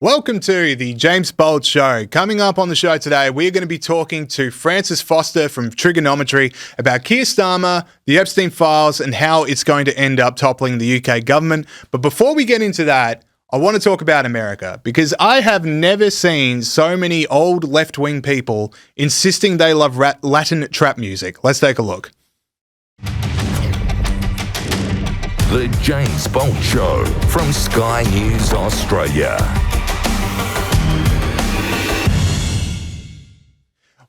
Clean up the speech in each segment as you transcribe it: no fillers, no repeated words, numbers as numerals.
Welcome to the James Bold Show. Coming up on the show today, we're going to be talking to Francis Foster from Trigonometry about Keir Starmer, the Epstein files, and how it's going to end up toppling the UK government. But before we get into that, I want to talk about America because I have never seen so many old left-wing people insisting they love Latin trap music. Let's take a look. The James Bolt Show from Sky News Australia.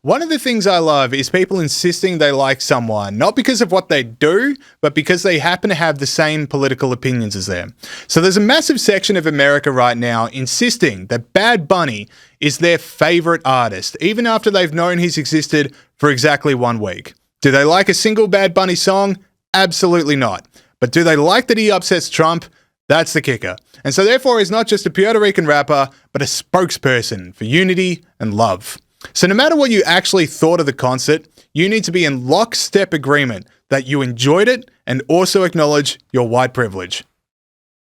One of the things I love is people insisting they like someone, not because of what they do, but because they happen to have the same political opinions as them. So there's a massive section of America right now insisting that Bad Bunny is their favorite artist, even after they've known he's existed for exactly 1 week. Do they like a single Bad Bunny song? Absolutely not. But do they like that he upsets Trump? That's the kicker. And so therefore he's not just a Puerto Rican rapper, but a spokesperson for unity and love. So no matter what you actually thought of the concert, you need to be in lockstep agreement that you enjoyed it and also acknowledge your white privilege.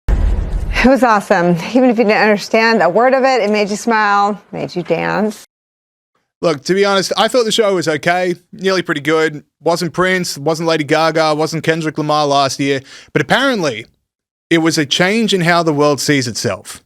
It was awesome. Even if you didn't understand a word of it, it made you smile, made you dance. Look, to be honest, I thought the show was okay, nearly pretty good. Wasn't Prince, wasn't Lady Gaga, wasn't Kendrick Lamar last year, but apparently it was a change in how the world sees itself.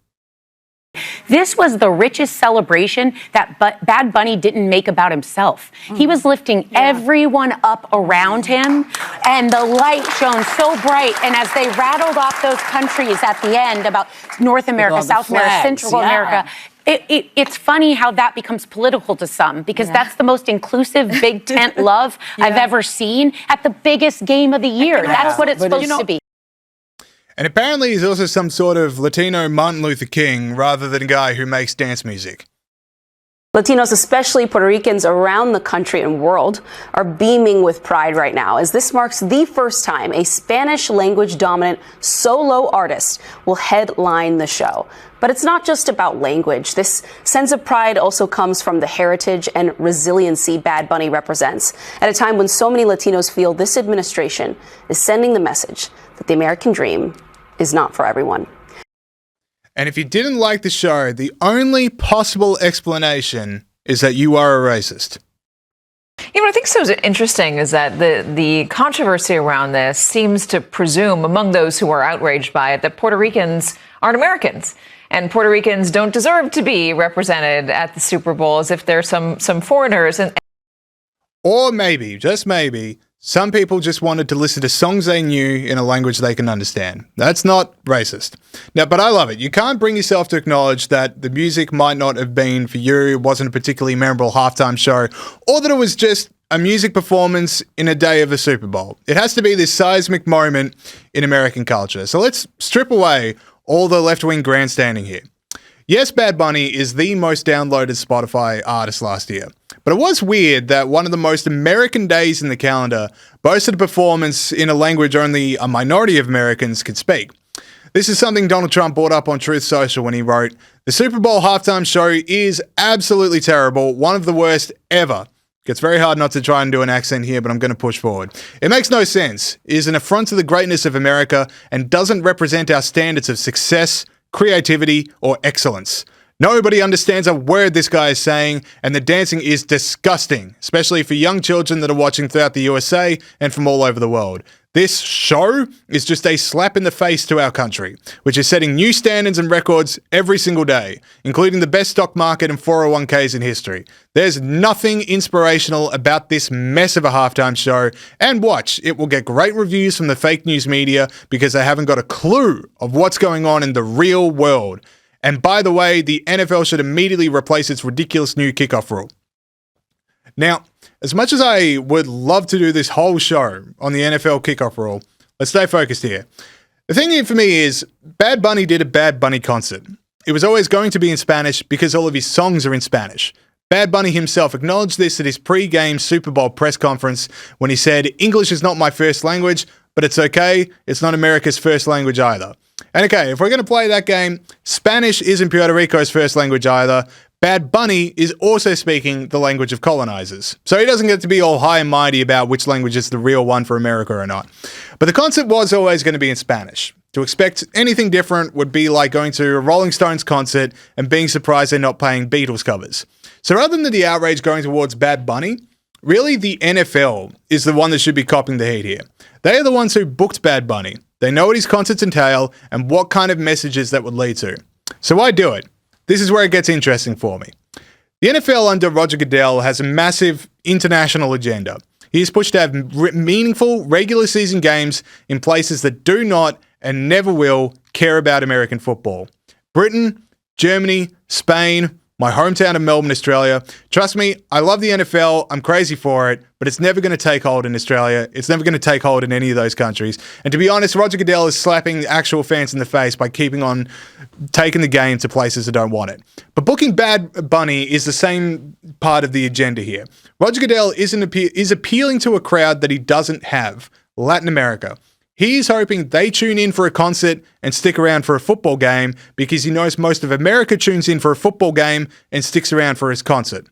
This was the richest celebration that Bad Bunny didn't make about himself. He was lifting everyone up around him, and the light shone so bright. And as they rattled off those countries at the end about North America, South America, Central America, it's funny how that becomes political to some, because that's the most inclusive big tent love I've ever seen at the biggest game of the year. That's what it's supposed to be. And apparently he's also some sort of Latino Martin Luther King rather than a guy who makes dance music. Latinos, especially Puerto Ricans around the country and world, are beaming with pride right now, as this marks the first time a Spanish language dominant solo artist will headline the show. But it's not just about language. This sense of pride also comes from the heritage and resiliency Bad Bunny represents, at a time when so many Latinos feel this administration is sending the message that the American dream is not for everyone. And if you didn't like the show, the only possible explanation is that you are a racist. You know, what I think so interesting is that the controversy around this seems to presume among those who are outraged by it that Puerto Ricans aren't Americans. And Puerto Ricans don't deserve to be represented at the Super Bowl, as if they're some foreigners. Or maybe, just maybe, some people just wanted to listen to songs they knew in a language they can understand. That's not racist. Now, but I love it. You can't bring yourself to acknowledge that the music might not have been for you, it wasn't a particularly memorable halftime show, or that it was just a music performance in a day of the Super Bowl. It has to be this seismic moment in American culture. So let's strip away all the left-wing grandstanding here. Yes, Bad Bunny is the most downloaded Spotify artist last year. But it was weird that one of the most American days in the calendar boasted a performance in a language only a minority of Americans could speak. This is something Donald Trump brought up on Truth Social when he wrote, "The Super Bowl halftime show is absolutely terrible, one of the worst ever." It's very hard not to try and do an accent here, but I'm going to push forward. "It makes no sense. It is an affront to the greatness of America and doesn't represent our standards of success, creativity, or excellence. Nobody understands a word this guy is saying, and the dancing is disgusting, especially for young children that are watching throughout the USA and from all over the world. This show is just a slap in the face to our country, which is setting new standards and records every single day, including the best stock market and 401ks in history. There's nothing inspirational about this mess of a halftime show, and watch, it will get great reviews from the fake news media because they haven't got a clue of what's going on in the real world. And by the way, the NFL should immediately replace its ridiculous new kickoff rule." Now, as much as I would love to do this whole show on the NFL kickoff rule, let's stay focused here. The thing here for me is, Bad Bunny did a Bad Bunny concert. It was always going to be in Spanish because all of his songs are in Spanish. Bad Bunny himself acknowledged this at his pre-game Super Bowl press conference when he said, "English is not my first language, but it's okay. It's not America's first language either." And okay, if we're going to play that game, Spanish isn't Puerto Rico's first language either. Bad Bunny is also speaking the language of colonizers. So he doesn't get to be all high and mighty about which language is the real one for America or not. But the concert was always going to be in Spanish. To expect anything different would be like going to a Rolling Stones concert and being surprised they're not playing Beatles covers. So rather than the outrage going towards Bad Bunny, really the NFL is the one that should be copping the heat here. They are the ones who booked Bad Bunny. They know what his concerts entail and what kind of messages that would lead to. So why do it? This is where it gets interesting for me. The NFL under Roger Goodell has a massive international agenda. He is pushed to have meaningful regular season games in places that do not and never will care about American football. Britain, Germany, Spain, my hometown of Melbourne, Australia. Trust me, I love the NFL. I'm crazy for it, but it's never going to take hold in Australia. It's never going to take hold in any of those countries. And to be honest, Roger Goodell is slapping actual fans in the face by keeping on taking the game to places that don't want it. But booking Bad Bunny is the same part of the agenda here. Roger Goodell is appealing to a crowd that he doesn't have, Latin America. He's hoping they tune in for a concert and stick around for a football game because he knows most of America tunes in for a football game and sticks around for his concert.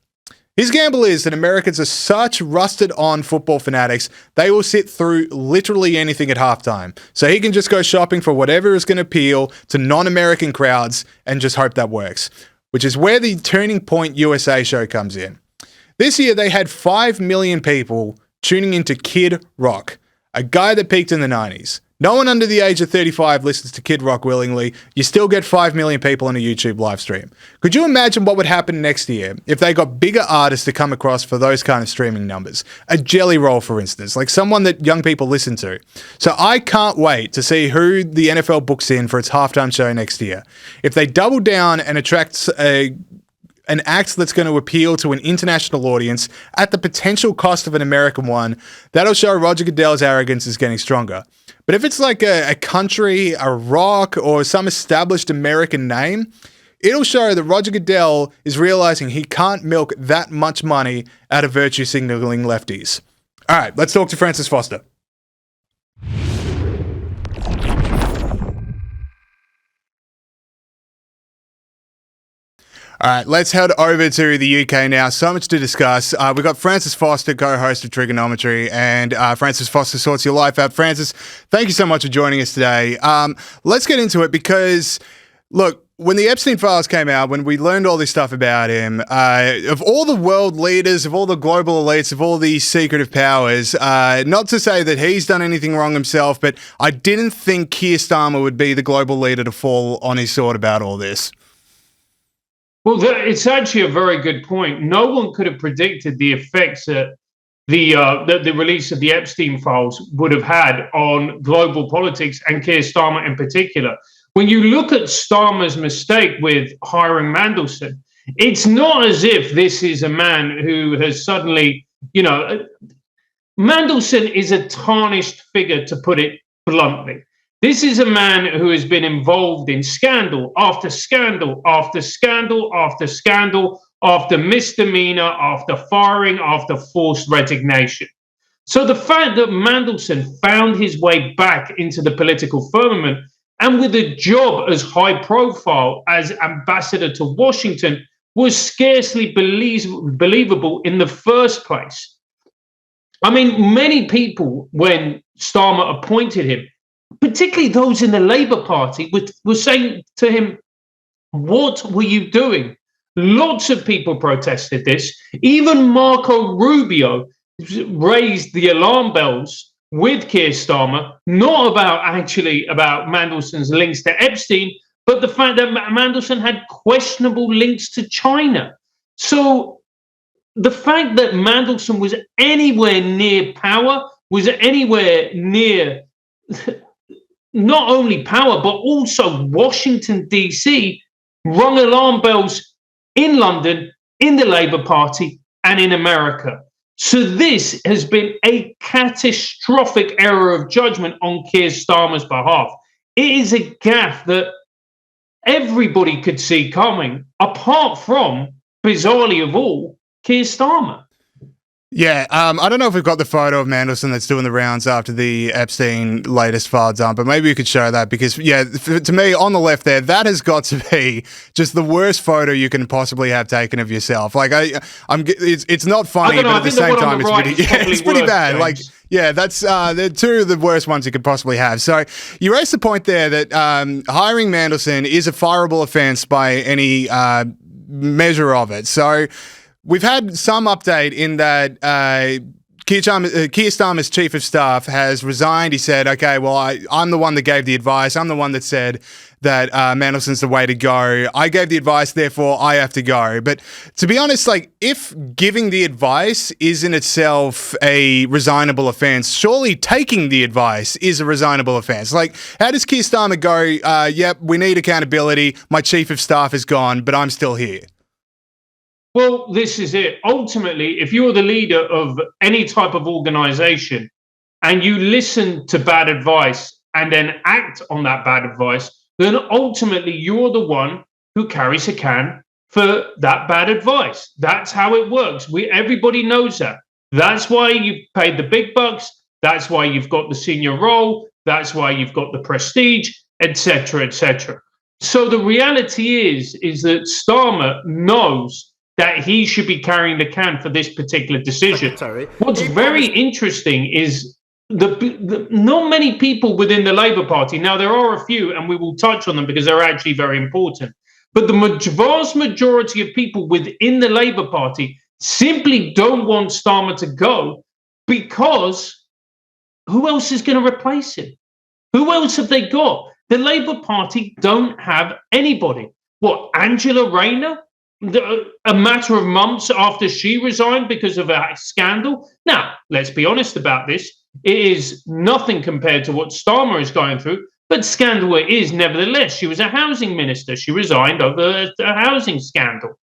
His gamble is that Americans are such rusted-on football fanatics, they will sit through literally anything at halftime. So he can just go shopping for whatever is going to appeal to non-American crowds and just hope that works, which is where the Turning Point USA show comes in. This year, they had 5 million people tuning into Kid Rock, a guy that peaked in the 90s. No one under the age of 35 listens to Kid Rock willingly. You still get 5 million people on a YouTube live stream. Could you imagine what would happen next year if they got bigger artists to come across for those kind of streaming numbers? A Jelly Roll, for instance, like someone that young people listen to. So I can't wait to see who the NFL books in for its halftime show next year. If they double down and attract an act that's going to appeal to an international audience at the potential cost of an American one, that'll show Roger Goodell's arrogance is getting stronger. But if it's like a country, a rock, or some established American name, it'll show that Roger Goodell is realizing he can't milk that much money out of virtue signaling lefties. All right, let's talk to Francis Foster. All right, let's head over to the UK now. So much to discuss. We've got Francis Foster, co-host of Trigonometry, and Francis Foster sorts your life out. Francis, thank you so much for joining us today. Let's get into it because, look, when the Epstein files came out, when we learned all this stuff about him, of all the world leaders, of all the global elites, of all these secretive powers, not to say that he's done anything wrong himself, but I didn't think Keir Starmer would be the global leader to fall on his sword about all this. Well, it's actually a very good point. No one could have predicted the effects that the release of the Epstein files would have had on global politics and Keir Starmer in particular. When you look at Starmer's mistake with hiring Mandelson, it's not as if this is a man who has suddenly, Mandelson is a tarnished figure, to put it bluntly. This is a man who has been involved in scandal after scandal after scandal after scandal, after misdemeanor, after firing, after forced resignation. So the fact that Mandelson found his way back into the political firmament and with a job as high profile as ambassador to Washington was scarcely believable in the first place. I mean, many people, when Starmer appointed him, particularly those in the Labour Party, were saying to him, what were you doing? Lots of people protested this. Even Marco Rubio raised the alarm bells with Keir Starmer, not about Mandelson's links to Epstein, but the fact that Mandelson had questionable links to China. So the fact that Mandelson was anywhere near power, was anywhere near not only power, but also Washington, D.C., rung alarm bells in London, in the Labour Party, and in America. So this has been a catastrophic error of judgment on Keir Starmer's behalf. It is a gaffe that everybody could see coming, apart from, bizarrely of all, Keir Starmer. Yeah, I don't know if we've got the photo of Mandelson that's doing the rounds after the Epstein latest file dump, but maybe you could show that because, yeah, to me, on the left there, that has got to be just the worst photo you can possibly have taken of yourself. Like, it's not funny, but at the same time, it's pretty bad. James. Like, yeah, they're two of the worst ones you could possibly have. So you raised the point there that hiring Mandelson is a fireable offence by any measure of it. So we've had some update in that Keir Starmer's chief of staff has resigned. He said, okay, well, I'm the one that gave the advice. I'm the one that said that Mandelson's the way to go. I gave the advice, therefore I have to go. But to be honest, like, if giving the advice is in itself a resignable offence, surely taking the advice is a resignable offence. Like, how does Keir Starmer go, yep, we need accountability, my chief of staff is gone, but I'm still here? Well, this is it. Ultimately, if you're the leader of any type of organization and you listen to bad advice and then act on that bad advice, then ultimately you're the one who carries a can for that bad advice. That's how it works. Everybody knows that. That's why you've paid the big bucks. That's why you've got the senior role. That's why you've got the prestige, etc., etc. So the reality is that Starmer knows that he should be carrying the can for this particular decision. What's very interesting is not many people within the Labour Party, now there are a few, and we will touch on them because they're actually very important, but the vast majority of people within the Labour Party simply don't want Starmer to go because who else is going to replace him? Who else have they got? The Labour Party don't have anybody. What, Angela Rayner? A matter of months after she resigned because of a scandal. Now, let's be honest about this. It is nothing compared to what Starmer is going through, but scandal it is nevertheless. She was a housing minister. She resigned over a housing scandal.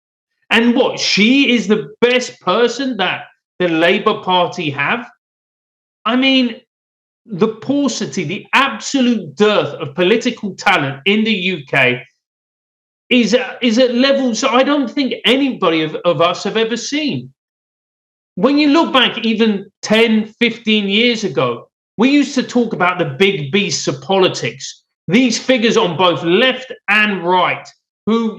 And what, she is the best person that the Labour Party have? I mean, the paucity, the absolute dearth of political talent in the UK is at levels I don't think anybody of us have ever seen. When you look back even 10, 15 years ago, we used to talk about the big beasts of politics. These figures on both left and right who,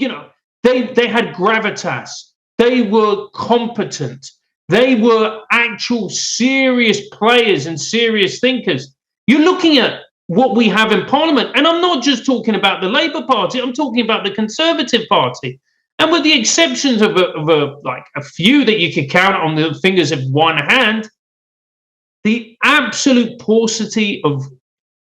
they had gravitas. They were competent. They were actual serious players and serious thinkers. You're looking at what we have in Parliament. And I'm not just talking about the Labour Party, I'm talking about the Conservative Party. And with the exceptions of a few that you could count on the fingers of one hand, the absolute paucity of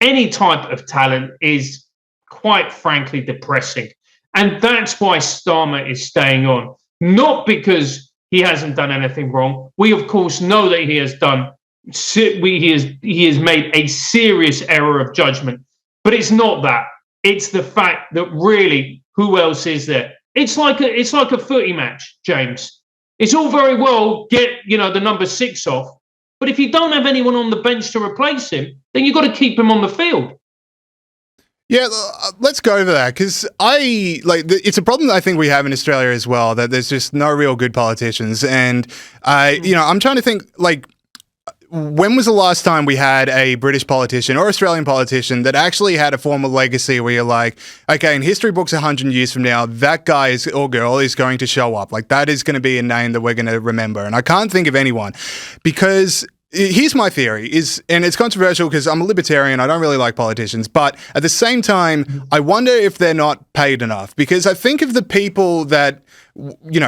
any type of talent is quite frankly depressing. And that's why Starmer is staying on. Not because he hasn't done anything wrong. We, of course, know that he has done he has made a serious error of judgment, but it's not that. It's the fact that really, who else is there? It's like a footy match, James. It's all very well get the number 6 off, but if you don't have anyone on the bench to replace him, then you've got to keep him on the field. Yeah, let's go over that because it's a problem that I think we have in Australia as well, that there's just no real good politicians, and I'm trying to think like, when was the last time we had a British politician or Australian politician that actually had a formal legacy where you're like, okay, in history books 100 years from now, that guy or girl is going to show up. Like, that is going to be a name that we're going to remember. And I can't think of anyone because here's my theory and it's controversial because I'm a libertarian. I don't really like politicians, but at the same time, I wonder if they're not paid enough because I think of the people that,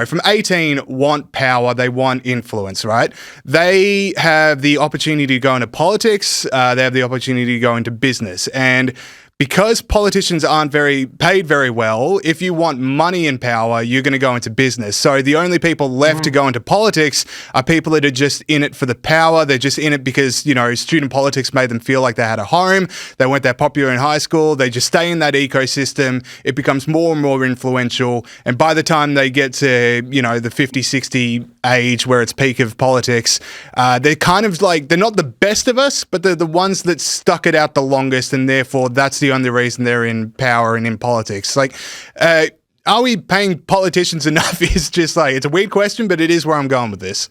from 18 want power, they want influence, right? They have the opportunity to go into politics, they have the opportunity to go into business. And because politicians aren't paid very well, if you want money and power, you're going to go into business. So the only people left to go into politics are people that are just in it for the power. They're just in it because, student politics made them feel like they had a home. They weren't that popular in high school. They just stay in that ecosystem. It becomes more and more influential. And by the time they get to, the 50, 60 age where it's peak of politics, they're kind of like, they're not the best of us, but they're the ones that stuck it out the longest. And therefore, that's the only reason they're in power and in politics. Like, are we paying politicians enough? Is just like, it's a weird question, but it is where I'm going with this.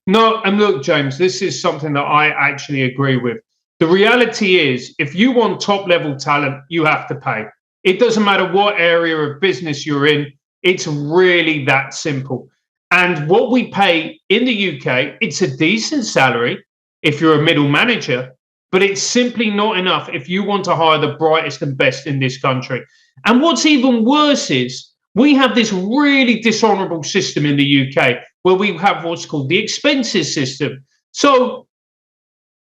No, and look, James, this is something that I actually agree with. The reality is, if you want top level talent, you have to pay. It doesn't matter what area of business you're in. It's really that simple. And what we pay in the UK, it's a decent salary if you're a middle manager, but it's simply not enough if you want to hire the brightest and best in this country. And what's even worse is we have this really dishonorable system in the UK where we have what's called the expenses system. So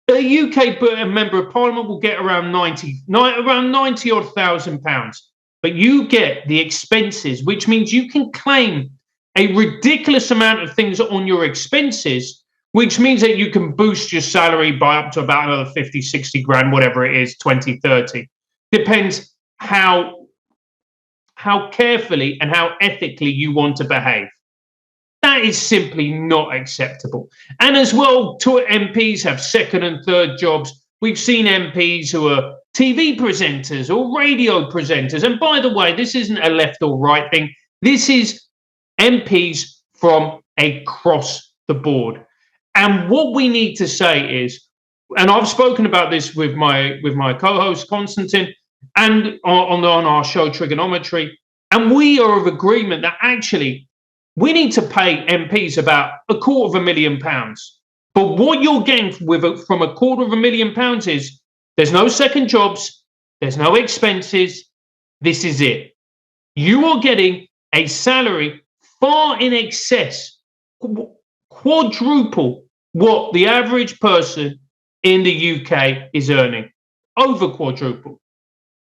a UK member of parliament will get around 90 odd £1,000, but you get the expenses, which means you can claim a ridiculous amount of things on your expenses, which means that you can boost your salary by up to about another 50, 60 grand, whatever it is, 20, 30. Depends how carefully and how ethically you want to behave. That is simply not acceptable. And as well, MPs have second and third jobs. We've seen MPs who are TV presenters or radio presenters. And by the way, this isn't a left or right thing. This is MPs from across the board. And what we need to say is, and I've spoken about this with my co-host Konstantin and on our show Trigonometry, and we are of agreement that actually we need to pay MPs about £250,000. But what you're getting from £250,000 is there's no second jobs, there's no expenses. This is it. You are getting a salary far in excess, quadruple what the average person in the UK is earning, over quadruple.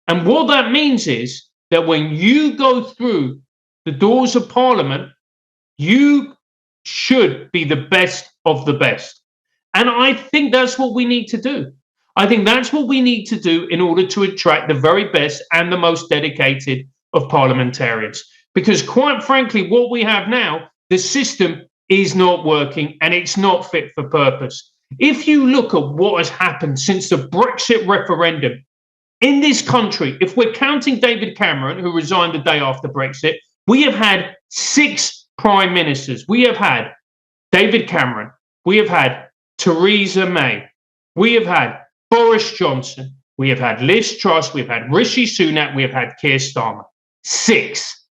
And what that means is that when you go through the doors of Parliament, you should be the best of the best. And I think that's what we need to do. I think that's what we need to do in order to attract the very best and the most dedicated of parliamentarians. Because quite frankly, what we have now, the system is not working and it's not fit for purpose. If you look at what has happened since the Brexit referendum in this country, if we're counting David Cameron, who resigned the day after Brexit, we have had 6 prime ministers. We have had David Cameron. We have had Theresa May. We have had Boris Johnson. We have had Liz Truss. We've had Rishi Sunak. We have had Keir Starmer. 6.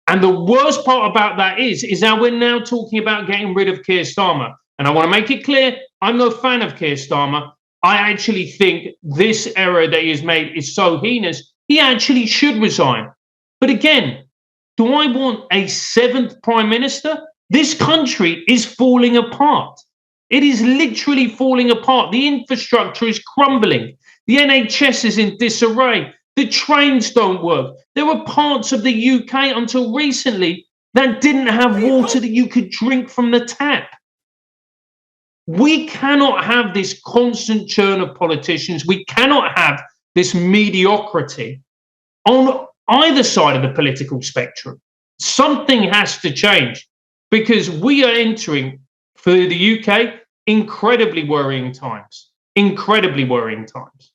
And the worst part about that is that we're now talking about getting rid of Keir Starmer. And I want to make it clear, I'm no fan of Keir Starmer. I actually think this error that he has made is so heinous, he actually should resign. But again, do I want a 7th prime minister? This country is falling apart. It is literally falling apart. The infrastructure is crumbling. The NHS is in disarray. The trains don't work. There were parts of the UK until recently that didn't have water that you could drink from the tap. We cannot have this constant churn of politicians. We cannot have this mediocrity on either side of the political spectrum. Something has to change because we are entering, for the UK, incredibly worrying times. Incredibly worrying times.